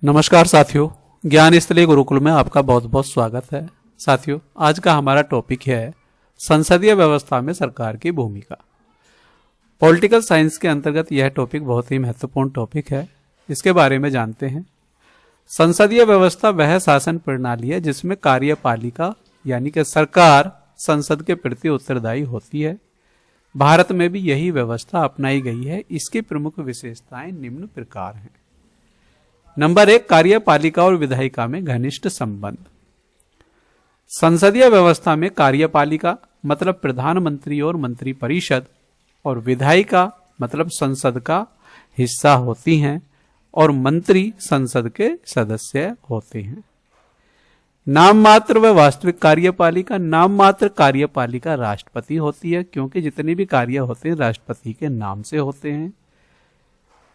नमस्कार साथियों, ज्ञान स्थली गुरुकुल में आपका बहुत बहुत स्वागत है। साथियों, आज का हमारा टॉपिक है संसदीय व्यवस्था में सरकार की भूमिका। पॉलिटिकल साइंस के अंतर्गत यह टॉपिक बहुत ही महत्वपूर्ण टॉपिक है। इसके बारे में जानते हैं। संसदीय व्यवस्था वह शासन प्रणाली है जिसमें कार्यपालिका यानी कि सरकार संसद के प्रति उत्तरदायी होती है। भारत में भी यही व्यवस्था अपनाई गई है। इसकी प्रमुख विशेषताएं निम्न प्रकार हैं। नंबर 1, कार्यपालिका और विधायिका में घनिष्ठ संबंध। संसदीय व्यवस्था में कार्यपालिका मतलब प्रधानमंत्री और मंत्रिपरिषद और विधायिका मतलब संसद का हिस्सा होती हैं और मंत्री संसद के सदस्य होते हैं। नाम मात्र व वास्तविक कार्यपालिका। नाम मात्र कार्यपालिका राष्ट्रपति होती है, क्योंकि जितने भी कार्य होते हैं राष्ट्रपति के नाम से होते हैं,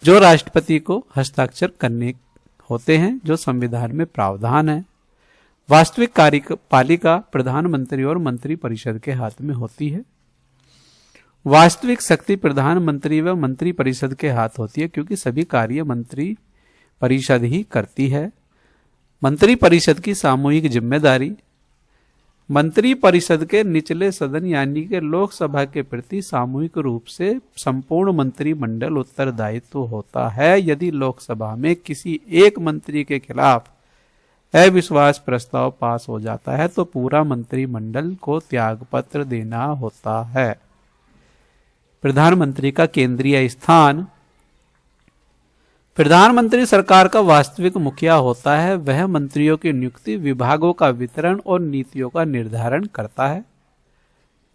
जो राष्ट्रपति को हस्ताक्षर करने होते हैं, जो संविधान में प्रावधान है। वास्तविक कार्यपालिका प्रधानमंत्री और मंत्रिपरिषद के हाथ में होती है। वास्तविक शक्ति प्रधानमंत्री व मंत्रिपरिषद के हाथ होती है, क्योंकि सभी कार्य मंत्रिपरिषद ही करती है। मंत्रिपरिषद की सामूहिक जिम्मेदारी। मंत्रिपरिषद के निचले सदन यानी कि लोकसभा के प्रति सामूहिक रूप से संपूर्ण मंत्रिमंडल उत्तरदायित्व होता है। यदि लोकसभा में किसी एक मंत्री के खिलाफ अविश्वास प्रस्ताव पास हो जाता है तो पूरा मंत्रिमंडल को त्यागपत्र देना होता है। प्रधानमंत्री का केंद्रीय स्थान। प्रधानमंत्री सरकार का वास्तविक मुखिया होता है। वह मंत्रियों की नियुक्ति, विभागों का वितरण और नीतियों का निर्धारण करता है।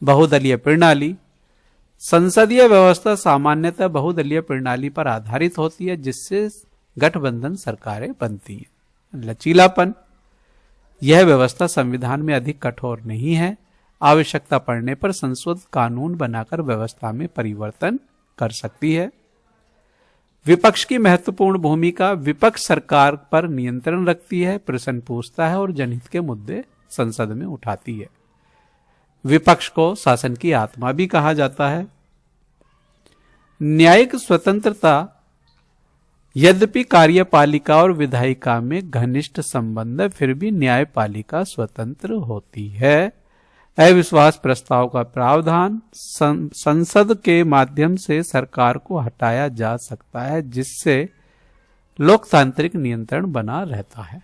बहुदलीय प्रणाली। संसदीय व्यवस्था सामान्यतः बहुदलीय प्रणाली पर आधारित होती है, जिससे गठबंधन सरकारें बनती हैं। लचीलापन। यह व्यवस्था संविधान में अधिक कठोर नहीं है। आवश्यकता पड़ने पर संसद कानून बनाकर व्यवस्था में परिवर्तन कर सकती है। विपक्ष की महत्वपूर्ण भूमिका। विपक्ष सरकार पर नियंत्रण रखती है, प्रश्न पूछता है और जनहित के मुद्दे संसद में उठाती है। विपक्ष को शासन की आत्मा भी कहा जाता है। न्यायिक स्वतंत्रता। यद्यपि कार्यपालिका और विधायिका में घनिष्ठ संबंध है, फिर भी न्यायपालिका स्वतंत्र होती है। अविश्वास प्रस्ताव का प्रावधान। संसद के माध्यम से सरकार को हटाया जा सकता है, जिससे लोकतांत्रिक नियंत्रण बना रहता है।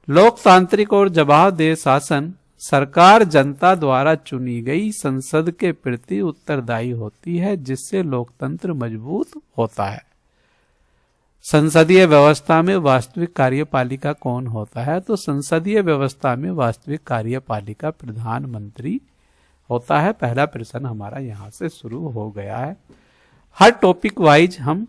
लोकतांत्रिक और जवाबदेह शासन। सरकार जनता द्वारा चुनी गई संसद के प्रति उत्तरदायी होती है, जिससे लोकतंत्र मजबूत होता है। संसदीय व्यवस्था में वास्तविक कार्यपालिका कौन होता है? तो संसदीय व्यवस्था में वास्तविक कार्यपालिका प्रधानमंत्री होता है। पहला प्रश्न हमारा यहां से शुरू हो गया है। हर टॉपिक वाइज हम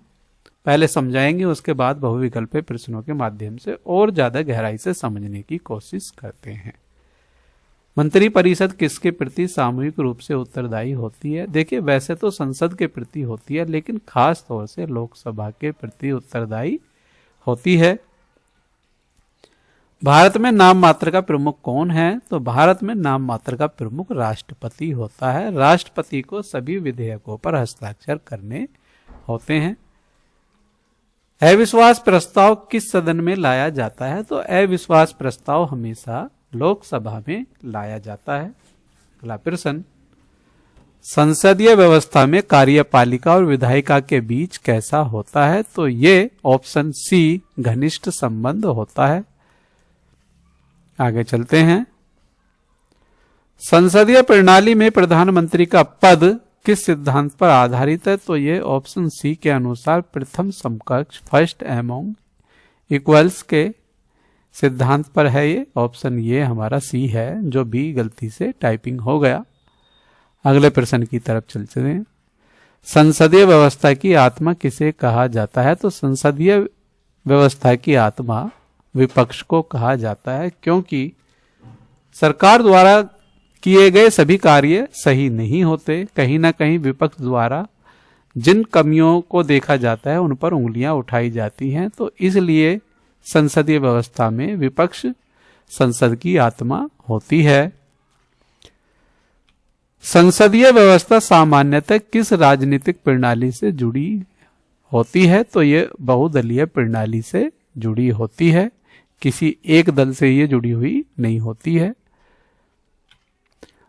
पहले समझाएंगे, उसके बाद बहुविकल्पीय प्रश्नों के माध्यम से और ज्यादा गहराई से समझने की कोशिश करते हैं। मंत्रिपरिषद किसके प्रति सामूहिक रूप से उत्तरदायी होती है? देखिए, वैसे तो संसद के प्रति होती है, लेकिन खास तौर से लोकसभा के प्रति उत्तरदायी होती है। भारत में नाम मात्र का प्रमुख कौन है? तो भारत में नाम मात्र का प्रमुख राष्ट्रपति होता है। राष्ट्रपति को सभी विधेयकों पर हस्ताक्षर करने होते हैं। अविश्वास प्रस्ताव किस सदन में लाया जाता है? तो अविश्वास प्रस्ताव हमेशा लोकसभा में लाया जाता है। अगला प्रश्न, संसदीय व्यवस्था में कार्यपालिका और विधायिका के बीच कैसा होता है? तो ये ऑप्शन सी घनिष्ठ संबंध होता है। आगे चलते हैं। संसदीय प्रणाली में प्रधानमंत्री का पद किस सिद्धांत पर आधारित है? तो ये ऑप्शन सी के अनुसार प्रथम समकक्ष, फर्स्ट एमोंग इक्वल्स के सिद्धांत पर है। ये ऑप्शन ये हमारा सी है, जो भी गलती से टाइपिंग हो गया। अगले प्रश्न की तरफ चलते हैं। संसदीय व्यवस्था की आत्मा किसे कहा जाता है? तो संसदीय व्यवस्था की आत्मा विपक्ष को कहा जाता है, क्योंकि सरकार द्वारा किए गए सभी कार्य सही नहीं होते। कहीं ना कहीं विपक्ष द्वारा जिन कमियों को देखा जाता है उन पर उंगलियां उठाई जाती हैं। तो इसलिए संसदीय व्यवस्था में विपक्ष संसद की आत्मा होती है। संसदीय व्यवस्था सामान्यतः किस राजनीतिक प्रणाली से जुड़ी होती है? तो ये बहुदलीय प्रणाली से जुड़ी होती है, किसी एक दल से ये जुड़ी हुई नहीं होती है।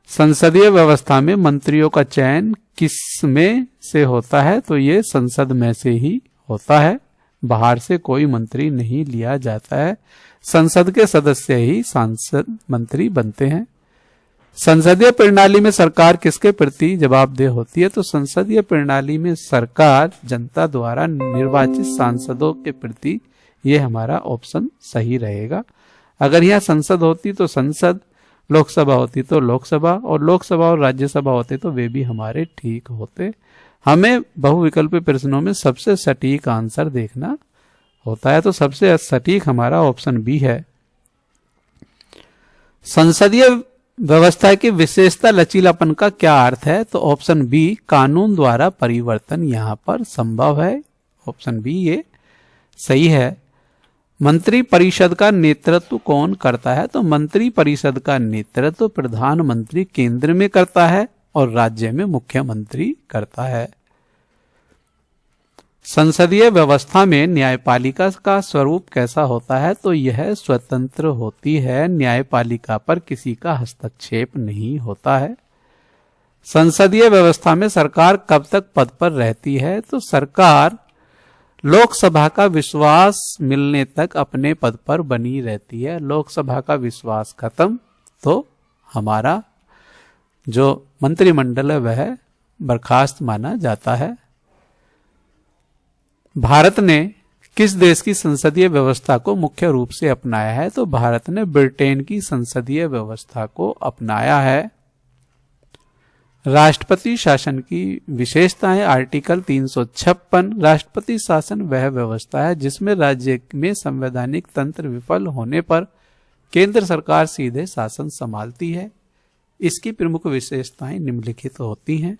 संसदीय व्यवस्था में मंत्रियों का चयन किस में से होता है? तो ये संसद में से ही होता है, बाहर से कोई मंत्री नहीं लिया जाता है। संसद के सदस्य ही सांसद मंत्री बनते हैं। संसदीय प्रणाली में सरकार किसके प्रति जवाबदेह होती है? तो संसदीय प्रणाली में सरकार जनता द्वारा निर्वाचित सांसदों के प्रति, ये हमारा ऑप्शन सही रहेगा। अगर यहाँ संसद होती तो संसद, लोकसभा होती तो लोकसभा, और लोकसभा और राज्यसभा होते तो वे भी हमारे ठीक होते। हमें बहुविकल्पी प्रश्नों में सबसे सटीक आंसर देखना होता है, तो सबसे सटीक हमारा ऑप्शन बी है। संसदीय व्यवस्था की विशेषता लचीलापन का क्या अर्थ है? तो ऑप्शन बी, कानून द्वारा परिवर्तन यहां पर संभव है। ऑप्शन बी ये सही है। मंत्री परिषद का नेतृत्व कौन करता है? तो मंत्री परिषद का नेतृत्व प्रधानमंत्री केंद्र में करता है और राज्य में मुख्यमंत्री करता है। संसदीय व्यवस्था में न्यायपालिका का स्वरूप कैसा होता है? तो यह स्वतंत्र होती है, न्यायपालिका पर किसी का हस्तक्षेप नहीं होता है। संसदीय व्यवस्था में सरकार कब तक पद पर रहती है? तो सरकार लोकसभा का विश्वास मिलने तक अपने पद पर बनी रहती है। लोकसभा का विश्वास खत्म तो हमारा जो मंत्रिमंडल है वह बर्खास्त माना जाता है। भारत ने किस देश की संसदीय व्यवस्था को मुख्य रूप से अपनाया है? तो भारत ने ब्रिटेन की संसदीय व्यवस्था को अपनाया है। राष्ट्रपति शासन की विशेषताएं, आर्टिकल 356। राष्ट्रपति शासन वह व्यवस्था है जिसमें राज्य में संवैधानिक तंत्र विफल होने पर केंद्र सरकार सीधे शासन संभालती है। इसकी प्रमुख विशेषताएं निम्नलिखित होती हैं।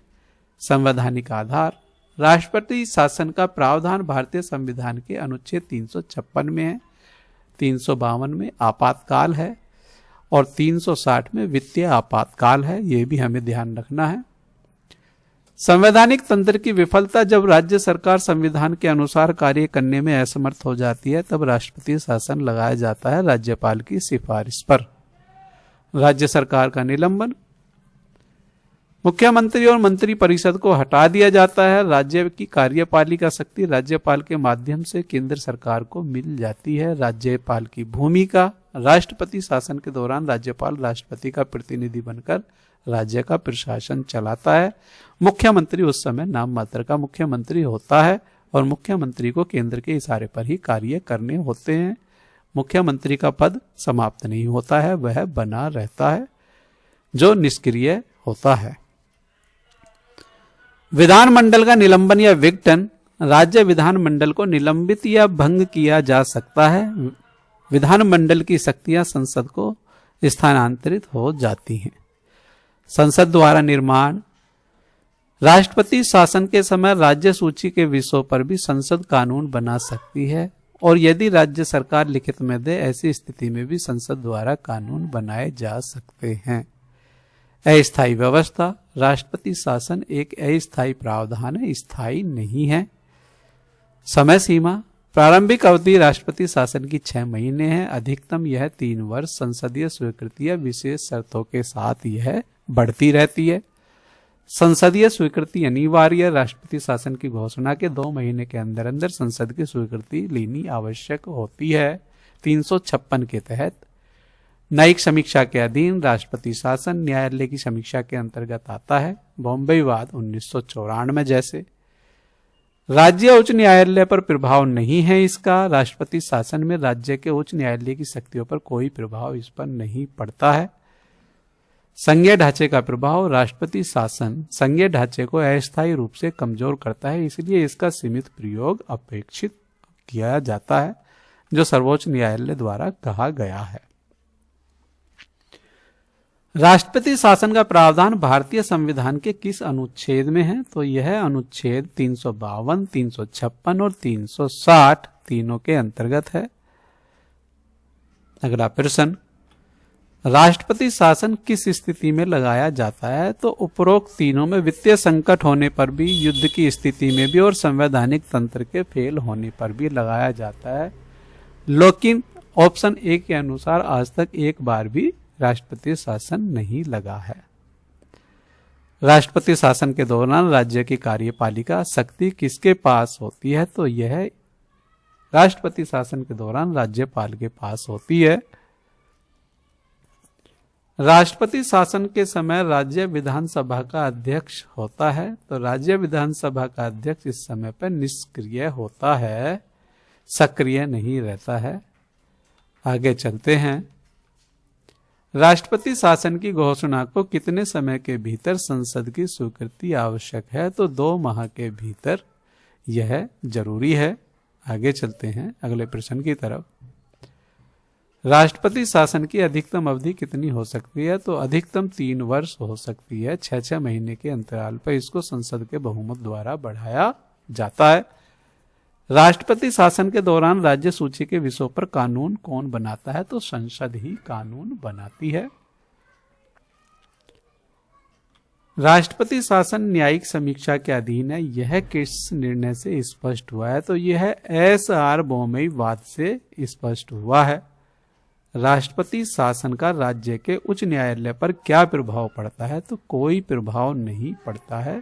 संवैधानिक आधार, राष्ट्रपति शासन का प्रावधान भारतीय संविधान के अनुच्छेद 356 में है, 352 में आपातकाल है और 360 में वित्तीय आपातकाल है। यह भी हमें ध्यान रखना है। संवैधानिक तंत्र की विफलता, जब राज्य सरकार संविधान के अनुसार कार्य करने में असमर्थ हो जाती है तब राष्ट्रपति शासन लगाया जाता है राज्यपाल की सिफारिश पर। राज्य सरकार का निलंबन, मुख्यमंत्री और मंत्री परिषद को हटा दिया जाता है। राज्य की कार्यपालिका शक्ति राज्यपाल के माध्यम से केंद्र सरकार को मिल जाती है। राज्यपाल की भूमिका, राष्ट्रपति शासन के दौरान राज्यपाल राष्ट्रपति का प्रतिनिधि बनकर राज्य का प्रशासन चलाता है। मुख्यमंत्री उस समय नाम मात्र का मुख्यमंत्री होता है और मुख्यमंत्री को केंद्र के इशारे पर ही कार्य करने होते हैं। मुख्यमंत्री का पद समाप्त नहीं होता है, वह बना रहता है जो निष्क्रिय होता है। विधानमंडल का निलंबन या विघटन, राज्य विधानमंडल को निलंबित या भंग किया जा सकता है। विधानमंडल की शक्तियां संसद को स्थानांतरित हो जाती हैं। संसद द्वारा निर्माण, राष्ट्रपति शासन के समय राज्य सूची के विषयों पर भी संसद कानून बना सकती है और यदि राज्य सरकार लिखित में दे, ऐसी स्थिति में भी संसद द्वारा कानून बनाए जा सकते हैं। अस्थायी व्यवस्था, राष्ट्रपति शासन एक अस्थायी प्रावधान है, स्थायी नहीं है। समय सीमा, प्रारंभिक अवधि राष्ट्रपति शासन की 6 महीने है, अधिकतम यह 3 वर्ष। संसदीय स्वीकृति या विशेष शर्तों के साथ यह बढ़ती रहती है। संसदीय स्वीकृति अनिवार्य, राष्ट्रपति शासन की घोषणा के 2 महीने के अंदर अंदर संसद की स्वीकृति लेनी आवश्यक होती है। 356 के तहत न्यायिक समीक्षा के अधीन राष्ट्रपति शासन न्यायालय की समीक्षा के अंतर्गत आता है। बॉम्बे विवाद 1994 जैसे। राज्य उच्च न्यायालय पर प्रभाव नहीं है इसका। राष्ट्रपति शासन में राज्य के उच्च न्यायालय की शक्तियों पर कोई प्रभाव इस पर नहीं पड़ता है। संघीय ढांचे का प्रभाव, राष्ट्रपति शासन संघीय ढांचे को अस्थायी रूप से कमजोर करता है, इसलिए इसका सीमित प्रयोग अपेक्षित किया जाता है, जो सर्वोच्च न्यायालय द्वारा कहा गया है। राष्ट्रपति शासन का प्रावधान भारतीय संविधान के किस अनुच्छेद में है? तो यह अनुच्छेद 352, 356 और 360 तीनों के अंतर्गत है। अगला प्रश्न, राष्ट्रपति शासन किस स्थिति में लगाया जाता है? तो उपरोक्त तीनों में वित्तीय संकट होने पर भी, युद्ध की स्थिति में भी और संवैधानिक तंत्र के फेल होने पर भी लगाया जाता है। लेकिन ऑप्शन ए के अनुसार आज तक एक बार भी राष्ट्रपति शासन नहीं लगा है। राष्ट्रपति शासन के दौरान राज्य की कार्यपालिका शक्ति किसके पास होती है? तो यह राष्ट्रपति शासन के दौरान राज्यपाल के पास होती है। राष्ट्रपति शासन के समय राज्य विधानसभा का अध्यक्ष होता है, तो राज्य विधानसभा का अध्यक्ष इस समय पर निष्क्रिय होता है, सक्रिय नहीं रहता है। आगे चलते हैं। राष्ट्रपति शासन की घोषणा को कितने समय के भीतर संसद की स्वीकृति आवश्यक है? तो 2 माह के भीतर यह जरूरी है। आगे चलते हैं अगले प्रश्न की तरफ। राष्ट्रपति शासन की अधिकतम अवधि कितनी हो सकती है? तो अधिकतम 3 वर्ष हो सकती है। 6-6 महीने के अंतराल पर इसको संसद के बहुमत द्वारा बढ़ाया जाता है। राष्ट्रपति शासन के दौरान राज्य सूची के विषयों पर कानून कौन बनाता है? तो संसद ही कानून बनाती है। राष्ट्रपति शासन न्यायिक समीक्षा के अधीन है, यह किस निर्णय से स्पष्ट हुआ है? तो यह एस.आर. बोमई वाद से स्पष्ट हुआ है। राष्ट्रपति शासन का राज्य के उच्च न्यायालय पर क्या प्रभाव पड़ता है? तो कोई प्रभाव नहीं पड़ता है।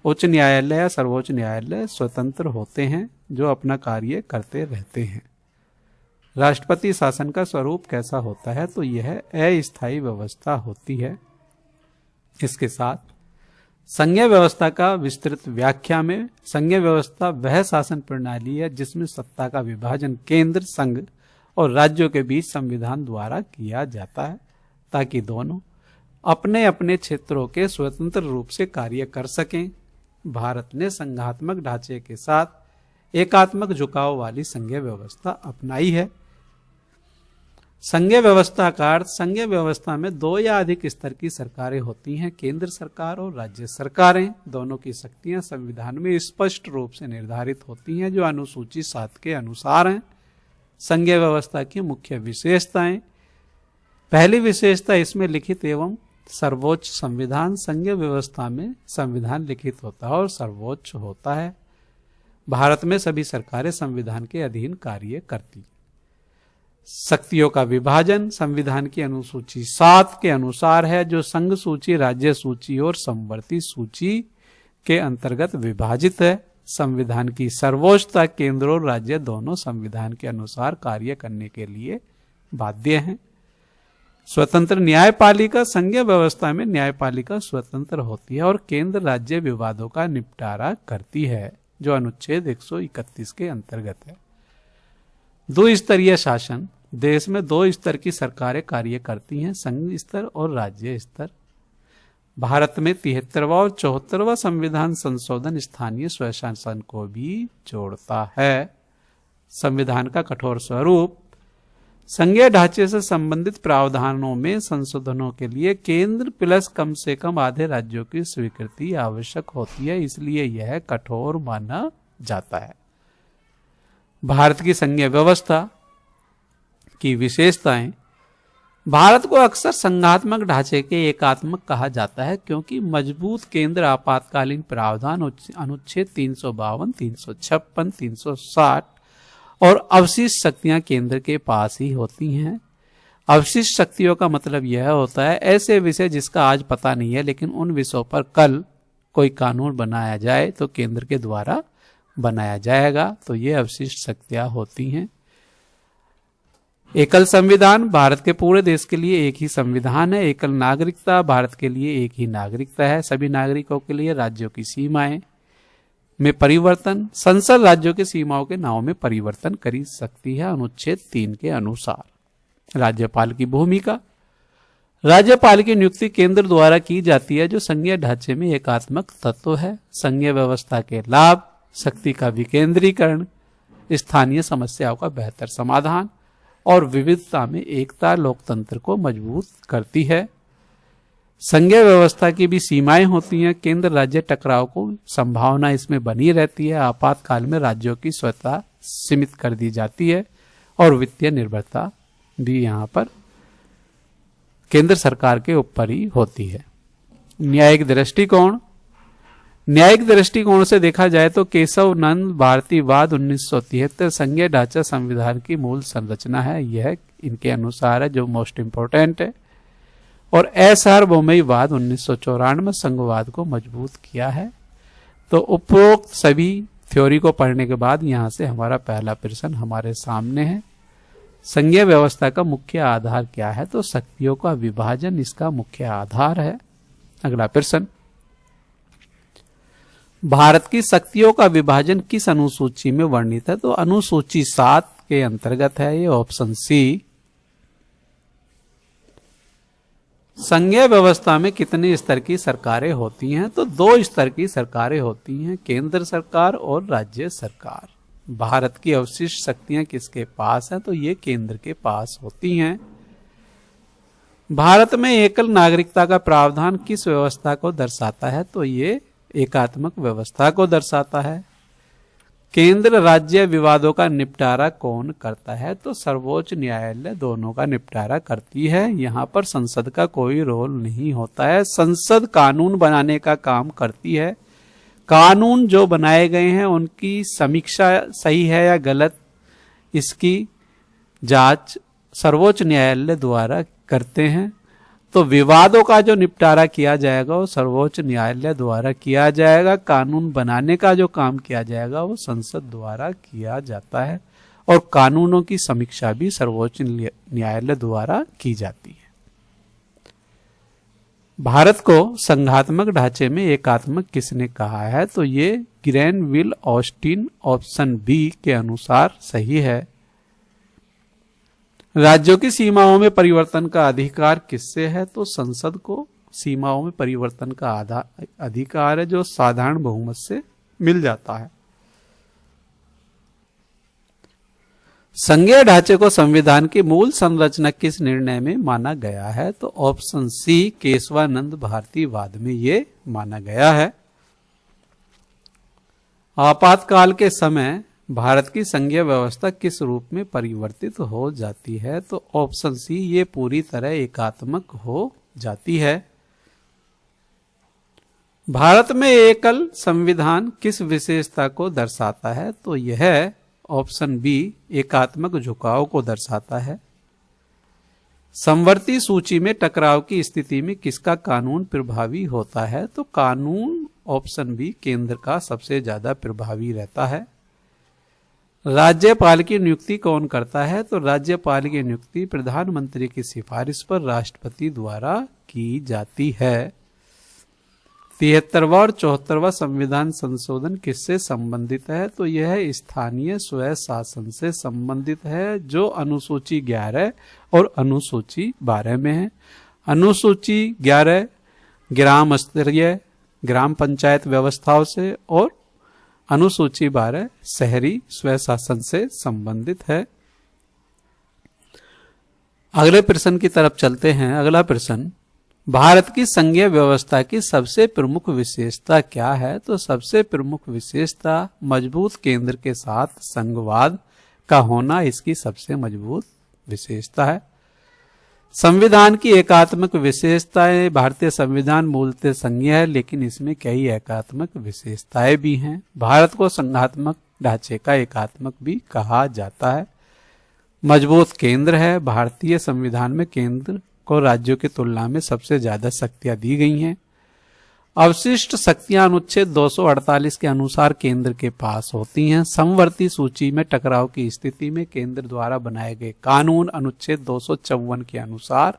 उच्च न्यायालय या सर्वोच्च न्यायालय स्वतंत्र होते हैं, जो अपना कार्य करते रहते हैं। राष्ट्रपति शासन का स्वरूप कैसा होता है? तो यह अस्थायी व्यवस्था होती है। इसके साथ संघीय व्यवस्था का विस्तृत व्याख्या में संघीय व्यवस्था वह शासन प्रणाली है जिसमें सत्ता का विभाजन केंद्र, संघ और राज्यों के बीच संविधान द्वारा किया जाता है, ताकि दोनों अपने अपने क्षेत्रों के स्वतंत्र रूप से कार्य कर सकें। भारत ने संघात्मक ढांचे के साथ एकात्मक झुकाव वाली संघीय व्यवस्था अपनाई है। संघीय व्यवस्था का अर्थ, संघीय व्यवस्था में 2 या अधिक स्तर की सरकारें होती हैं, केंद्र सरकार और राज्य सरकारें। दोनों की शक्तियां संविधान में स्पष्ट रूप से निर्धारित होती हैं, जो अनुसूची 7 के अनुसार हैं। संघीय व्यवस्था की मुख्य विशेषताएं। पहली विशेषता, इसमें लिखित एवं सर्वोच्च संविधान। संघीय व्यवस्था में संविधान लिखित होता है और सर्वोच्च होता है। भारत में सभी सरकारें संविधान के अधीन कार्य करती। शक्तियों का विभाजन संविधान की अनुसूची 7 के अनुसार है, जो संघ सूची, राज्य सूची और समवर्ती सूची के अंतर्गत विभाजित है। संविधान की सर्वोच्चता, केंद्र और राज्य दोनों संविधान के अनुसार कार्य करने के लिए बाध्य हैं। स्वतंत्र न्यायपालिका, संघीय व्यवस्था में न्यायपालिका स्वतंत्र होती है और केंद्र राज्य विवादों का निपटारा करती है, जो अनुच्छेद 131 के अंतर्गत है। 2 स्तरीय शासन, देश में 2 स्तर की सरकारें कार्य करती हैं, संघ स्तर और राज्य स्तर। भारत में 73वां और 74वां संविधान संशोधन स्थानीय स्वशासन को भी जोड़ता है। संविधान का कठोर स्वरूप, संघीय ढांचे से संबंधित प्रावधानों में संशोधनों के लिए केंद्र प्लस कम से कम आधे राज्यों की स्वीकृति आवश्यक होती है, इसलिए यह कठोर माना जाता है। भारत की संघीय व्यवस्था की विशेषताएं। भारत को अक्सर संघात्मक ढांचे के एकात्मक कहा जाता है, क्योंकि मजबूत केंद्र, आपातकालीन प्रावधान, अनुच्छेद 352, 356, 360 और अवशिष्ट शक्तियां केंद्र के पास ही होती हैं। अवशिष्ट शक्तियों का मतलब यह होता है ऐसे विषय जिसका आज पता नहीं है, लेकिन उन विषयों पर कल कोई कानून बनाया जाए तो केंद्र के द्वारा बनाया जाएगा, तो ये अवशिष्ट शक्तियां होती हैं। एकल संविधान, भारत के पूरे देश के लिए एक ही संविधान है। एकल नागरिकता, भारत के लिए एक ही नागरिकता है। सभी नागरिकों के लिए राज्यों की सीमाएं में परिवर्तन, संसद राज्यों की सीमाओं के नाम में परिवर्तन कर सकती है, अनुच्छेद 3 के अनुसार। राज्यपाल की भूमिका, राज्यपाल की नियुक्ति केंद्र द्वारा की जाती है, जो संघीय ढांचे में एकात्मक तत्व है। संघीय व्यवस्था के लाभ, शक्ति का विकेंद्रीकरण, स्थानीय समस्याओं का बेहतर समाधान और विविधता में एकता लोकतंत्र को मजबूत करती है। संघीय व्यवस्था की भी सीमाएं होती हैं। केंद्र राज्य टकराव को संभावना इसमें बनी रहती है। आपातकाल में राज्यों की स्वतंत्रता सीमित कर दी जाती है और वित्तीय निर्भरता भी यहाँ पर केंद्र सरकार के ऊपर ही होती है। न्यायिक दृष्टिकोण, न्यायिक दृष्टिकोण से देखा जाए तो केशव नंद भारतीयवाद 1973 संघीय ढांचा संविधान की मूल संरचना है, यह इनके अनुसार है जो मोस्ट इंपोर्टेंट है। और असार्वभौमवाद 1994 संघवाद को मजबूत किया है। तो उपरोक्त सभी थ्योरी को पढ़ने के बाद यहां से हमारा पहला प्रश्न हमारे सामने है, संघीय व्यवस्था का मुख्य आधार क्या है? तो शक्तियों का विभाजन इसका मुख्य आधार है। अगला प्रश्न, भारत की शक्तियों का विभाजन किस अनुसूची में वर्णित है? तो अनुसूची 7 के अंतर्गत है ये, ऑप्शन सी। संघीय व्यवस्था में कितने स्तर की सरकारें होती हैं? तो 2 स्तर की सरकारें होती हैं, केंद्र सरकार और राज्य सरकार। भारत की अवशिष्ट शक्तियां किसके पास हैं? तो ये केंद्र के पास होती हैं। भारत में एकल नागरिकता का प्रावधान किस व्यवस्था को दर्शाता है? तो ये एकात्मक व्यवस्था को दर्शाता है। केंद्र राज्य विवादों का निपटारा कौन करता है? तो सर्वोच्च न्यायालय दोनों का निपटारा करती है। यहाँ पर संसद का कोई रोल नहीं होता है। संसद कानून बनाने का काम करती है। कानून जो बनाए गए हैं उनकी समीक्षा सही है या गलत, इसकी जांच सर्वोच्च न्यायालय द्वारा करते हैं। तो विवादों का जो निपटारा किया जाएगा वो सर्वोच्च न्यायालय द्वारा किया जाएगा। कानून बनाने का जो काम किया जाएगा वो संसद द्वारा किया जाता है। और कानूनों की समीक्षा भी सर्वोच्च न्यायालय द्वारा की जाती है। भारत को संघात्मक ढांचे में एकात्मक किसने कहा है? तो ये ग्रेनविल ऑस्टिन, ऑप्शन बी के अनुसार सही है। राज्यों की सीमाओं में परिवर्तन का अधिकार किससे है? तो संसद को सीमाओं में परिवर्तन का अधिकार है जो साधारण बहुमत से मिल जाता है। संघीय ढांचे को संविधान की मूल संरचना किस निर्णय में माना गया है? तो ऑप्शन सी केशवानंद भारतीयवाद में ये माना गया है। आपातकाल के समय भारत की संघीय व्यवस्था किस रूप में परिवर्तित हो जाती है? तो ऑप्शन सी ये पूरी तरह एकात्मक हो जाती है। भारत में एकल संविधान किस विशेषता को दर्शाता है? तो यह ऑप्शन बी एकात्मक झुकाव को दर्शाता है। समवर्ती सूची में टकराव की स्थिति में किसका कानून प्रभावी होता है? तो कानून ऑप्शन बी केंद्र का सबसे ज्यादा प्रभावी रहता है। राज्यपाल की नियुक्ति कौन करता है? तो राज्यपाल की नियुक्ति प्रधानमंत्री की सिफारिश पर राष्ट्रपति द्वारा की जाती है। 73वां और 74वां संविधान संशोधन किससे संबंधित है? तो यह स्थानीय स्वय शासन से संबंधित है जो अनुसूची 11 और अनुसूची 12 में है। अनुसूची 11 ग्राम स्तरीय ग्राम पंचायत व्यवस्थाओं से और अनुसूची 12 शहरी स्वय शासन से संबंधित है। अगले प्रश्न की तरफ चलते हैं। अगला प्रश्न, भारत की संघीय व्यवस्था की सबसे प्रमुख विशेषता क्या है? तो सबसे प्रमुख विशेषता मजबूत केंद्र के साथ संघवाद का होना इसकी सबसे मजबूत विशेषता है। संविधान की एकात्मक विशेषताएं, भारतीय संविधान मूलतः संघीय है लेकिन इसमें कई एकात्मक विशेषताएं भी हैं। भारत को संघात्मक ढांचे का एकात्मक भी कहा जाता है। मजबूत केंद्र है। भारतीय संविधान में केंद्र को राज्यों की तुलना में सबसे ज्यादा शक्तियां दी गई हैं। अवशिष्ट शक्तियां अनुच्छेद 248 के अनुसार केंद्र के पास होती हैं। समवर्ती सूची में टकराव की स्थिति में केंद्र द्वारा बनाए गए कानून अनुच्छेद 254 के अनुसार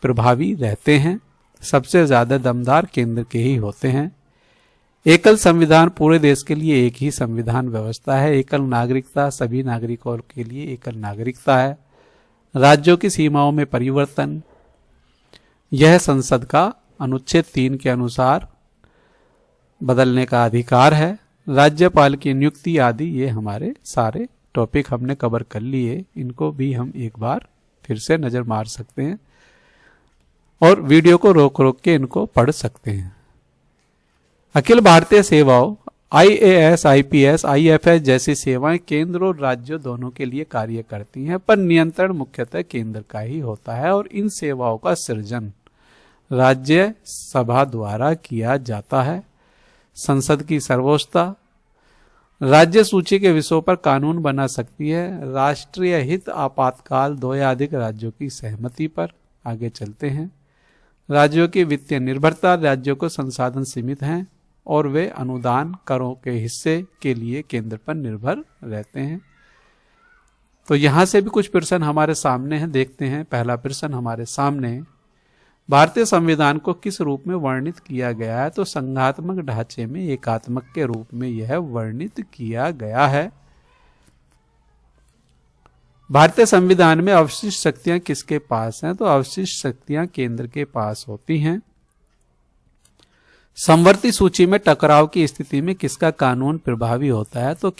प्रभावी रहते हैं। सबसे ज्यादा दमदार केंद्र के ही होते हैं। एकल संविधान पूरे देश के लिए एक ही संविधान व्यवस्था है। एकल नागरिकता सभी नागरिकों के लिए एकल नागरिकता है। राज्यों की सीमाओं में परिवर्तन यह संसद का अनुच्छेद 3 के अनुसार बदलने का अधिकार है। राज्यपाल की नियुक्ति आदि ये हमारे सारे टॉपिक हमने कवर कर लिए। इनको भी हम एक बार फिर से नजर मार सकते हैं और वीडियो को रोक रोक के इनको पढ़ सकते हैं। अखिल भारतीय सेवाओं IAS, IPS, IFS जैसी सेवाएं केंद्र और राज्यों दोनों के लिए कार्य करती हैं, पर नियंत्रण मुख्यतः केंद्र का ही होता है और इन सेवाओं का सृजन राज्य सभा द्वारा किया जाता है। संसद की सर्वोच्चता, राज्य सूची के विषयों पर कानून बना सकती है, राष्ट्रीय हित आपातकाल 2 या अधिक राज्यों की सहमति पर। आगे चलते हैं। राज्यों की वित्तीय निर्भरता, राज्यों को संसाधन सीमित हैं और वे अनुदान करों के हिस्से के लिए केंद्र पर निर्भर रहते हैं। तो यहां से भी कुछ प्रश्न हमारे सामने हैं, देखते हैं। पहला प्रश्न हमारे सामने, भारतीय संविधान को किस रूप में वर्णित किया गया है? तो संघात्मक ढांचे में एकात्मक के रूप में यह वर्णित किया गया है। भारतीय संविधान में अवशिष्ट शक्तियां किसके पास हैं? तो अवशिष्ट शक्तियां केंद्र के पास होती हैं। समवर्ती सूची में टकराव की स्थिति में किसका कानून प्रभावी होता है? तो